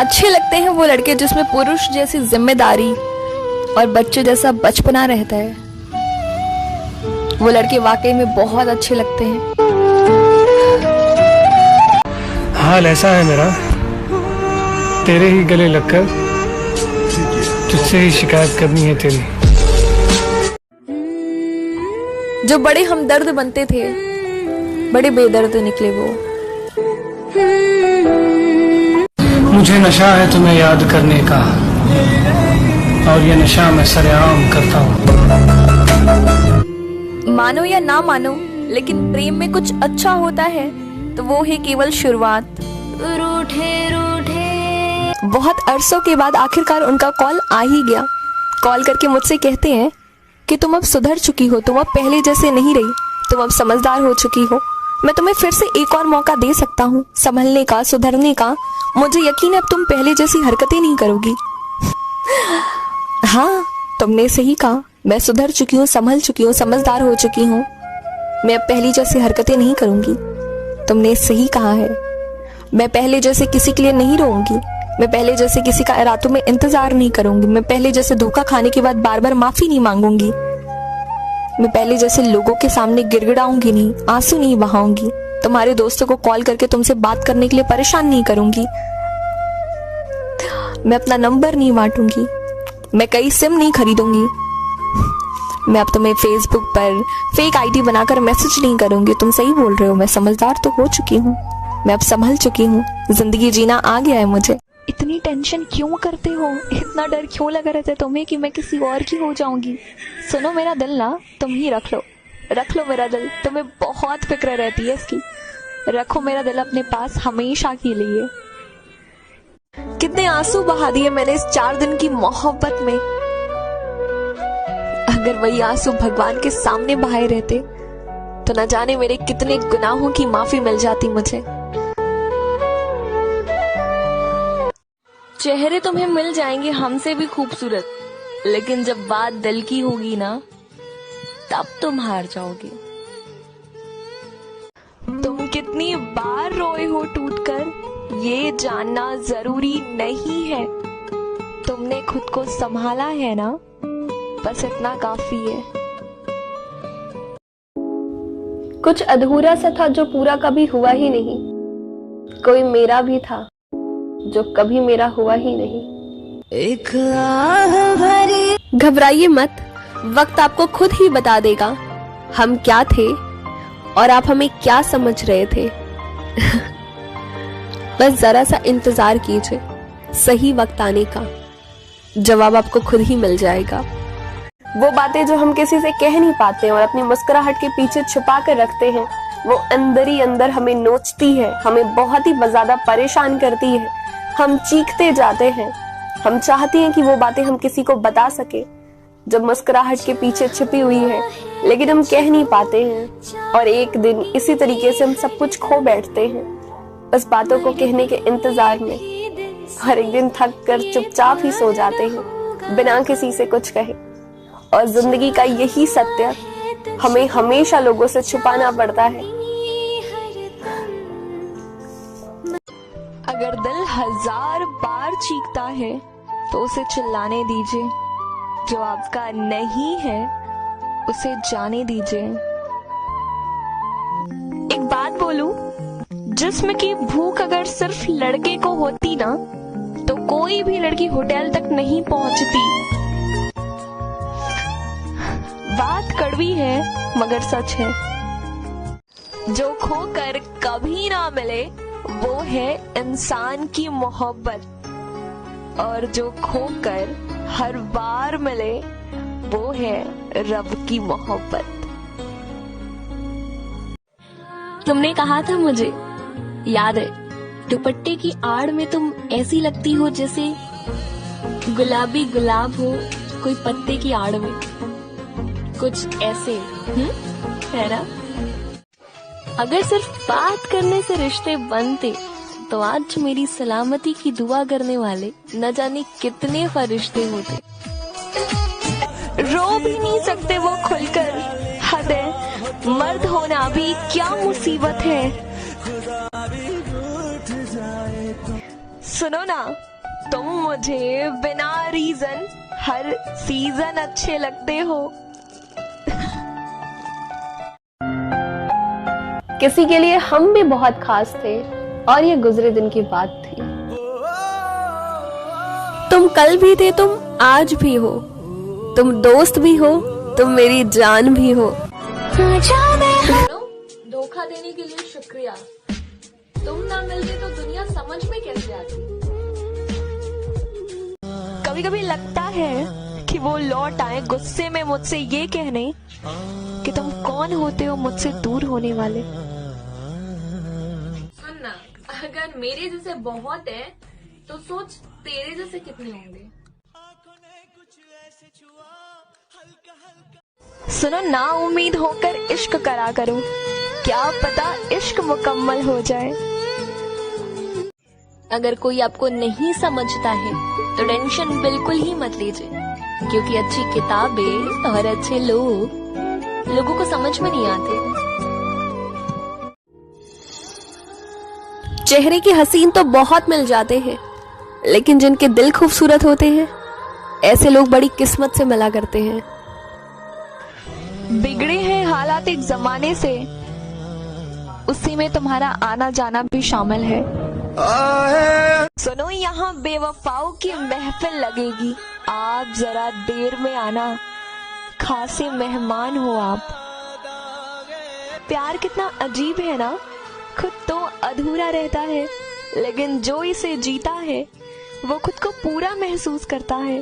अच्छे लगते हैं वो लड़के जिसमें पुरुष जैसी जिम्मेदारी और बच्चे जैसा बचपना रहता है। वो लड़के वाकई में बहुत अच्छे लगते हैं। हाल ऐसा है मेरा, तेरे ही गले लगकर तुझसे ही शिकायत करनी है तेरी। जो बड़े हमदर्द बनते थे, बड़े बेदर्द निकले वो। मुझे नशा है तुम्हें याद करने का, और ये नशा मैं सरेआम करता हूँ। मानो या ना मानो, लेकिन प्रेम में कुछ अच्छा होता है तो वो है केवल शुरुआत। रूठे रूठे। बहुत अरसों के बाद आखिरकार उनका कॉल आ ही गया। कॉल करके मुझसे कहते हैं कि तुम अब सुधर चुकी हो, तुम अब पहले जैसे नहीं रही, तुम अब समझदार हो चुकी हो, मैं तुम्हें फिर से एक और मौका दे सकता हूँ संभलने का, सुधरने का। मुझे यकीन है अब तुम पहले जैसी हरकतें नहीं करोगी। हाँ, तुमने सही कहा, मैं सुधर चुकी हूँ, संभल चुकी हूँ, समझदार हो चुकी हूँ। मैं अब पहली जैसी हरकतें नहीं करूंगी। तुमने सही कहा है, मैं पहले जैसे किसी के लिए नहीं रोऊंगी, मैं पहले जैसे किसी का रातों में इंतजार नहीं करूंगी, मैं पहले जैसे धोखा खाने के बाद बार बार माफी नहीं मांगूंगी, मैं पहले जैसे लोगों के सामने गिड़गिड़ाऊंगी नहीं, आंसू नहीं बहाऊंगी, तुम्हारे दोस्तों को कॉल करके तुमसे बात करने के लिए परेशान नहीं करूंगी, मैं अपना नंबर नहीं बांटूंगी, मैं कई सिम नहीं खरीदूंगी, मैं अब तुम्हें फेसबुक पर फेक आईडी बनाकर मैसेज नहीं करूंगी। तुम सही बोल रहे हो, मैं समझदार तो हो चुकी हूँ, मैं अब संभल चुकी हूँ, जिंदगी जीना आ गया है मुझे। इतनी टेंशन क्यों करते हो, इतना डर क्यों लगा रहता है तुम्हें कि मैं किसी और की हो जाऊंगी? सुनो, मेरा दिल ना तुम ही रख लो मेरा दिल, तुम्हें बहुत फिक्र रहती है इसकी। रखो मेरा दिल अपने पास हमेशा के लिए। कितने आंसू बहा दिए मैंने इस 4 दिन की मोहब्बत में। अगर वही आंसू भगवान के सामने बहाए रहते तो न जाने मेरे कितने गुनाहों की माफी मिल जाती मुझे। चेहरे तुम्हें मिल जाएंगे हमसे भी खूबसूरत, लेकिन जब बात दिल की होगी ना, तब तुम हार जाओगे। तुम कितनी बार रोए हो टूटकर, ये जानना जरूरी नहीं है। तुमने खुद को संभाला है ना, बस इतना काफी है। कुछ अधूरा सा था जो पूरा कभी हुआ ही नहीं। कोई मेरा भी था जो कभी मेरा हुआ ही नहीं। एक आह भरी। घबराइए मत, वक्त आपको खुद ही बता देगा हम क्या थे और आप हमें क्या समझ रहे थे। बस जरा सा इंतजार कीजिए, सही वक्त आने का जवाब आपको खुद ही मिल जाएगा। वो बातें जो हम किसी से कह नहीं पाते और अपनी मुस्कुराहट के पीछे छुपा कर रखते हैं, वो अंदर ही अंदर हमें नोचती है, हमें बहुत ही ज्यादा परेशान करती है। हम चीखते जाते हैं, हम चाहते हैं कि वो बातें हम किसी को बता सके जो मुस्कुराहट के पीछे छिपी हुई है, लेकिन हम कह नहीं पाते हैं। और एक दिन इसी तरीके से हम सब कुछ खो बैठते हैं बस बातों को कहने के इंतजार में। और एक दिन थक कर चुपचाप ही सो जाते हैं बिना किसी से कुछ कहे। और जिंदगी का यही सत्य हमें हमेशा लोगों से छुपाना पड़ता है। अगर दिल 1000 बार चीखता है तो उसे चिल्लाने दीजिए, जो आपका नहीं है उसे जाने दीजिए। एक बात बोलूं, जिस्म की भूख अगर सिर्फ लड़के को होती ना, तो कोई भी लड़की होटल तक नहीं पहुंचती। बात कड़वी है मगर सच है। जो खोकर कभी ना मिले वो है इंसान की मोहब्बत, और जो खोकर हर बार मिले वो है रब की मोहब्बत। तुमने कहा था मुझे, याद है, दुपट्टे की आड़ में तुम ऐसी लगती हो जैसे गुलाबी गुलाब हो कोई पत्ते की आड़ में, कुछ ऐसे है ना। अगर सिर्फ बात करने से रिश्ते बनते तो आज मेरी सलामती की दुआ करने वाले न जाने कितने फरिश्ते होते। रो भी नहीं सकते वो खुलकर, हद है, मर्द होना भी क्या मुसीबत है। सुनो ना, तुम मुझे बिना रीजन हर सीजन अच्छे लगते हो। किसी के लिए हम भी बहुत खास थे और ये गुजरे दिन की बात थी। तुम कल भी थे, तुम आज भी हो, तुम दोस्त भी हो, तुम मेरी जान भी हो। धोखा देने के लिए शुक्रिया, तुम ना मिलते तो दुनिया समझ में कैसे आती। कभी कभी लगता है कि वो लौट आए गुस्से में मुझसे ये कहने कि तुम कौन होते हो मुझसे दूर होने वाले। सुनना, अगर मेरे जैसे बहुत है तो सोच तेरे जैसे कितने होंगे। सुनो, ना उम्मीद होकर इश्क करा करो, क्या पता इश्क मुकम्मल हो जाए। अगर कोई आपको नहीं समझता है तो टेंशन बिल्कुल ही मत लीजिए, क्योंकि अच्छी किताबें और अच्छे लोगों को समझ में नहीं आते। चेहरे की हसीन तो बहुत मिल जाते हैं, लेकिन जिनके दिल खूबसूरत होते हैं, ऐसे लोग बड़ी किस्मत से मिला करते हैं। बिगड़े हैं हालात एक जमाने से, उसी में तुम्हारा आना जाना भी शामिल है। सुनो, यहाँ बेवफाओं की महफिल लगेगी, आप जरा देर में आना, खासे मेहमान हो आप। प्यार कितना अजीब है ना, खुद तो अधूरा रहता है, लेकिन जो इसे जीता है वो खुद को पूरा महसूस करता है।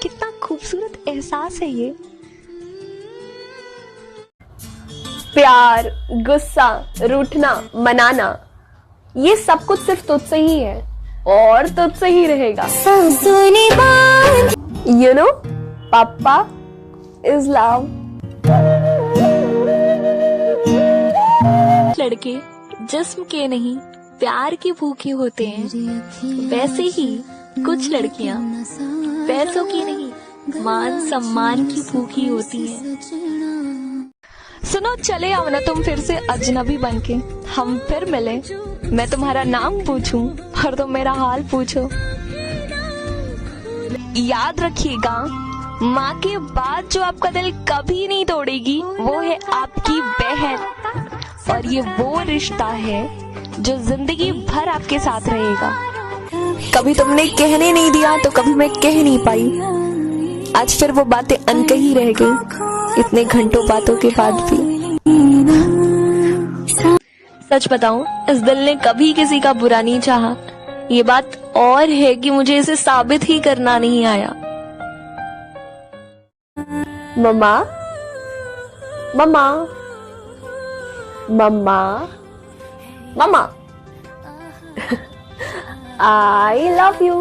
कितना खूबसूरत एहसास है ये। प्यार, गुस्सा, रूठना, मनाना, ये सब कुछ सिर्फ तुझसे ही है और तुझसे ही रहेगा। You know, पापा is love। लड़के जिस्म के नहीं प्यार के भूखे होते हैं, वैसे ही कुछ लड़कियां पैसों की नहीं मान सम्मान की भूखी होती हैं। सुनो, चले आओ ना तुम फिर से अजनबी बनके, हम फिर मिले, मैं तुम्हारा नाम पूछूं और तुम मेरा हाल पूछो। याद रखिएगा, माँ के बाद जो आपका दिल कभी नहीं तोड़ेगी वो है आपकी बहन, और ये वो रिश्ता है जो जिंदगी भर आपके साथ रहेगा। कभी तुमने कहने नहीं दिया तो कभी मैं कह नहीं पाई, आज फिर वो बातें अनकही रह गई इतने घंटों बातों के बाद भी। सच बताऊं, इस दिल ने कभी किसी का बुरा नहीं चाहा, ये बात और है कि मुझे इसे साबित ही करना नहीं आया। मम्मा, मम्मा, मम्मा, मम्मा, I love you।